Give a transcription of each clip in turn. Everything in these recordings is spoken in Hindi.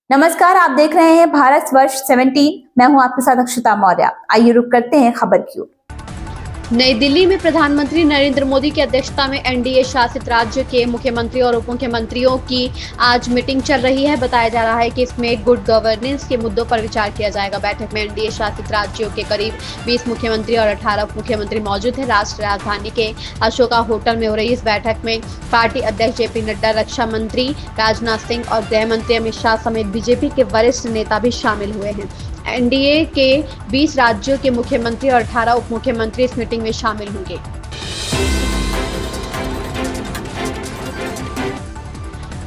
नमस्कार, आप देख रहे हैं भारत वर्ष 17। मैं हूं आपके साथ अक्षता मौर्य। आइए रुक करते हैं खबर की ओर। नई दिल्ली में प्रधानमंत्री नरेंद्र मोदी की अध्यक्षता में एनडीए शासित राज्य के मुख्यमंत्री और उप मुख्यमंत्रियों की आज मीटिंग चल रही है। बताया जा रहा है कि इसमें गुड गवर्नेंस के मुद्दों पर विचार किया जाएगा। बैठक में एनडीए शासित राज्यों के करीब 20 मुख्यमंत्री और 18 उप मुख्यमंत्री मौजूद हैं। राष्ट्रीय राजधानी के अशोका होटल में हो रही इस बैठक में पार्टी अध्यक्ष जेपी नड्डा, रक्षा मंत्री राजनाथ सिंह और गृह मंत्री अमित शाह समेत बीजेपी के वरिष्ठ नेता भी शामिल हुए हैं। एनडीए के 20 राज्यों के मुख्यमंत्री और 18 उप मुख्यमंत्री इस मीटिंग में शामिल होंगे।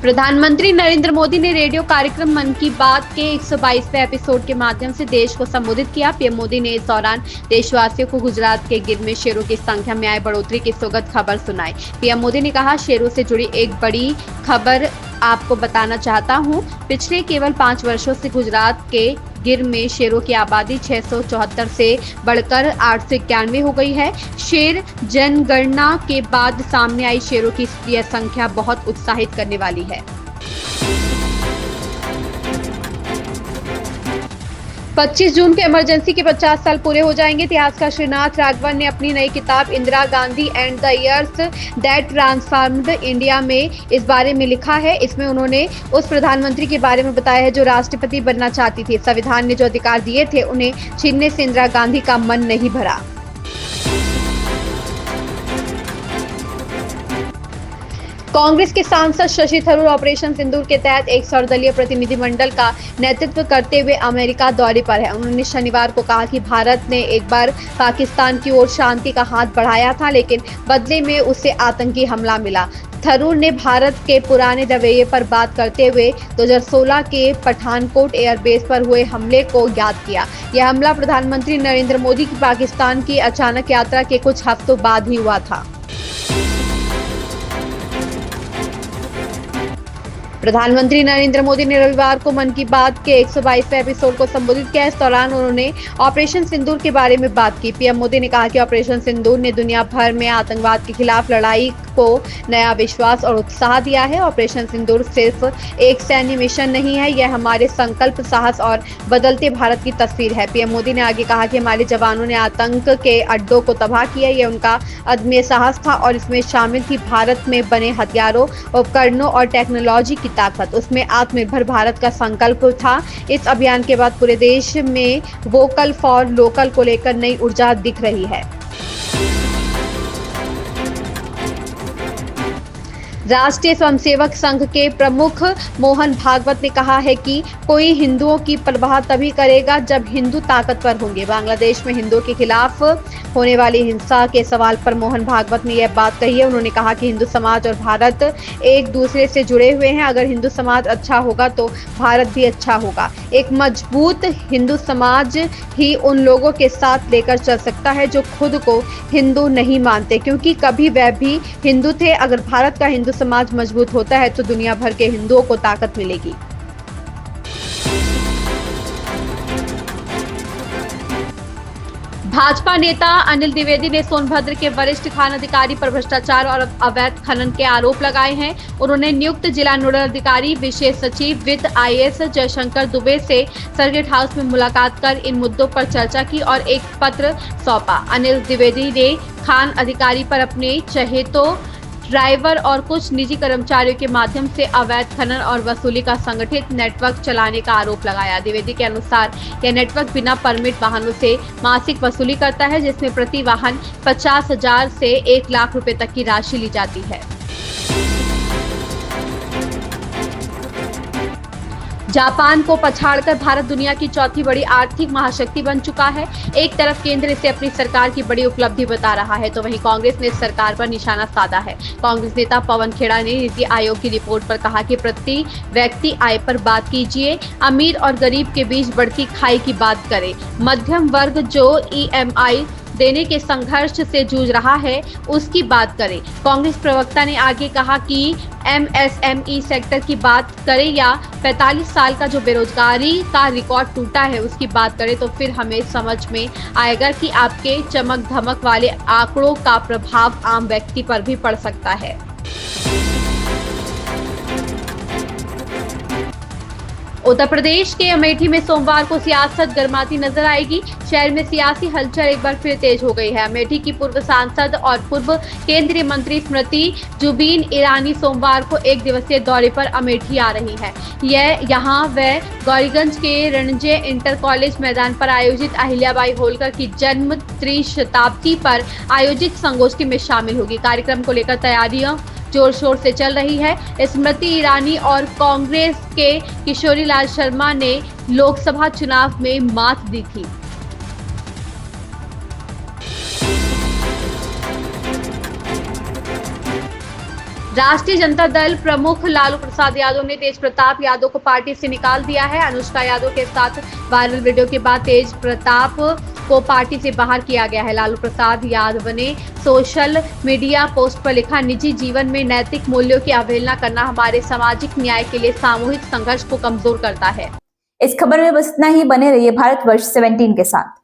प्रधानमंत्री नरेंद्र मोदी ने रेडियो कार्यक्रम मन की बात के 122वें एपिसोड के माध्यम से देश को संबोधित किया। पीएम मोदी ने इस दौरान देशवासियों को गुजरात के गिर में शेरों की संख्या में आए बढ़ोतरी की सुखद खबर सुनाई। पीएम मोदी ने कहा, शेरों से जुड़ी एक बड़ी खबर आपको बताना चाहता हूं। पिछले केवल 5 वर्षों से गुजरात के गिर में शेरों की आबादी 674 से बढ़कर 891 हो गई है। शेर जनगणना के बाद सामने आई शेरों की यह संख्या बहुत उत्साहित करने वाली है। 25 जून को इमरजेंसी के 50 साल पूरे हो जाएंगे। इतिहासकार श्रीनाथ राघवन ने अपनी नई किताब Indira Gandhi and the years that transformed India में इस बारे में लिखा है। इसमें उन्होंने उस प्रधानमंत्री के बारे में बताया है जो राष्ट्रपति बनना चाहती थी। संविधान ने जो अधिकार दिए थे उन्हें छीनने से इंदिरा गांधी का मन नहीं भरा। कांग्रेस के सांसद शशि थरूर ऑपरेशन सिंदूर के तहत एक सर्वदलीय प्रतिनिधिमंडल का नेतृत्व करते हुए अमेरिका दौरे पर है। उन्होंने शनिवार को कहा कि भारत ने एक बार पाकिस्तान की ओर शांति का हाथ बढ़ाया था, लेकिन बदले में उसे आतंकी हमला मिला। थरूर ने भारत के पुराने रवैये पर बात करते हुए 2016 के पठानकोट एयरबेस पर हुए हमले को याद किया। यह हमला प्रधानमंत्री नरेंद्र मोदी की पाकिस्तान की अचानक यात्रा के कुछ हफ्तों बाद ही हुआ था। प्रधानमंत्री नरेंद्र मोदी ने रविवार को मन की बात के 122वें एपिसोड को संबोधित किया। इस दौरान उन्होंने ऑपरेशन सिंदूर के बारे में बात की। पीएम मोदी ने कहा कि ऑपरेशन सिंदूर ने दुनिया भर में आतंकवाद के खिलाफ लड़ाई को नया विश्वास और उत्साह दिया है। ऑपरेशन सिंदूर सिर्फ एक सैन्य मिशन नहीं है, यह हमारे संकल्प, साहस और बदलते भारत की तस्वीर है। पीएम मोदी ने आगे कहा कि हमारे जवानों ने आतंक के अड्डों को तबाह किया। यह उनका अदम्य साहस था और इसमें शामिल थी भारत में बने हथियारों, उपकरणों और टेक्नोलॉजी की ताकत। उसमें आत्मनिर्भर भारत का संकल्प था। इस अभियान के बाद पूरे देश में वोकल फॉर लोकल को लेकर नई ऊर्जा दिख रही है। राष्ट्रीय स्वयंसेवक संघ के प्रमुख मोहन भागवत ने कहा है कि कोई हिंदुओं की परवाह तभी करेगा जब हिंदू ताकतवर होंगे। बांग्लादेश में हिंदुओं के खिलाफ होने वाली हिंसा के सवाल पर मोहन भागवत ने यह बात कही है। उन्होंने कहा कि हिंदू समाज और भारत एक दूसरे से जुड़े हुए हैं। अगर हिंदू समाज अच्छा होगा तो भारत भी अच्छा होगा। एक मजबूत हिंदू समाज ही उन लोगों के साथ लेकर चल सकता है जो खुद को हिंदू नहीं मानते, क्योंकि कभी वह भी हिंदू थे। अगर भारत का हिंदू समाज मजबूत होता है तो दुनिया भर के हिंदुओं को ताकत मिलेगी। भाजपा नेता अनिल द्विवेदी ने सोनभद्र के वरिष्ठ खान अधिकारी पर भ्रष्टाचार और अवैध खनन के आरोप लगाए हैं। उन्होंने नियुक्त जिला नोडल अधिकारी विशेष सचिव वित्त आईएएस जयशंकर दुबे से सर्किट हाउस में मुलाकात कर इन मुद्दों पर चर्चा की और एक पत्र सौंपा। अनिल द्विवेदी ने खान अधिकारी पर अपने चहेतों, ड्राइवर और कुछ निजी कर्मचारियों के माध्यम से अवैध खनन और वसूली का संगठित नेटवर्क चलाने का आरोप लगाया। द्विवेदी के अनुसार यह नेटवर्क बिना परमिट वाहनों से मासिक वसूली करता है, जिसमें प्रति वाहन 50,000 से 1 लाख रुपए तक की राशि ली जाती है। जापान को पछाड़कर भारत दुनिया की चौथी बड़ी आर्थिक महाशक्ति बन चुका है। एक तरफ केंद्र इसे अपनी सरकार की बड़ी उपलब्धि बता रहा है, तो वहीं कांग्रेस ने इस सरकार पर निशाना साधा है। कांग्रेस नेता पवन खेड़ा ने नीति आयोग की रिपोर्ट पर कहा कि प्रति व्यक्ति आय पर बात कीजिए, अमीर और गरीब के बीच बढ़ती खाई की बात करें, मध्यम वर्ग जो ईएमआई देने के संघर्ष से जूझ रहा है उसकी बात करें। कांग्रेस प्रवक्ता ने आगे कहा कि एमएसएमई सेक्टर की बात करें या 45 साल का जो बेरोजगारी का रिकॉर्ड टूटा है उसकी बात करें, तो फिर हमें समझ में आएगा कि आपके चमक धमक वाले आंकड़ों का प्रभाव आम व्यक्ति पर भी पड़ सकता है। उत्तर प्रदेश के अमेठी में सोमवार को सियासत गर्माती नजर आएगी। शहर में सियासी हलचल एक बार फिर तेज हो गई है। अमेठी की पूर्व सांसद और पूर्व केंद्रीय मंत्री स्मृति जुबिन ईरानी सोमवार को एक दिवसीय दौरे पर अमेठी आ रही है। यहाँ वह गौरीगंज के रणजय इंटर कॉलेज मैदान पर आयोजित अहिल्याबाई होलकर की जन्म त्रिशताब्दी पर आयोजित संगोष्ठी में शामिल होगी। कार्यक्रम को लेकर तैयारियां जोर शोर से चल रही है। स्मृति ईरानी और कांग्रेस के किशोरीलाल शर्मा ने लोकसभा चुनाव में मात दी थी। राष्ट्रीय जनता दल प्रमुख लालू प्रसाद यादव ने तेज प्रताप यादव को पार्टी से निकाल दिया है। अनुष्का यादव के साथ वायरल वीडियो के बाद तेज प्रताप को पार्टी से बाहर किया गया है। लालू प्रसाद यादव ने सोशल मीडिया पोस्ट पर लिखा, निजी जीवन में नैतिक मूल्यों की अवहेलना करना हमारे सामाजिक न्याय के लिए सामूहिक संघर्ष को कमजोर करता है। इस खबर में बस इतना ही। बने रहिए भारतवर्ष 17 के साथ।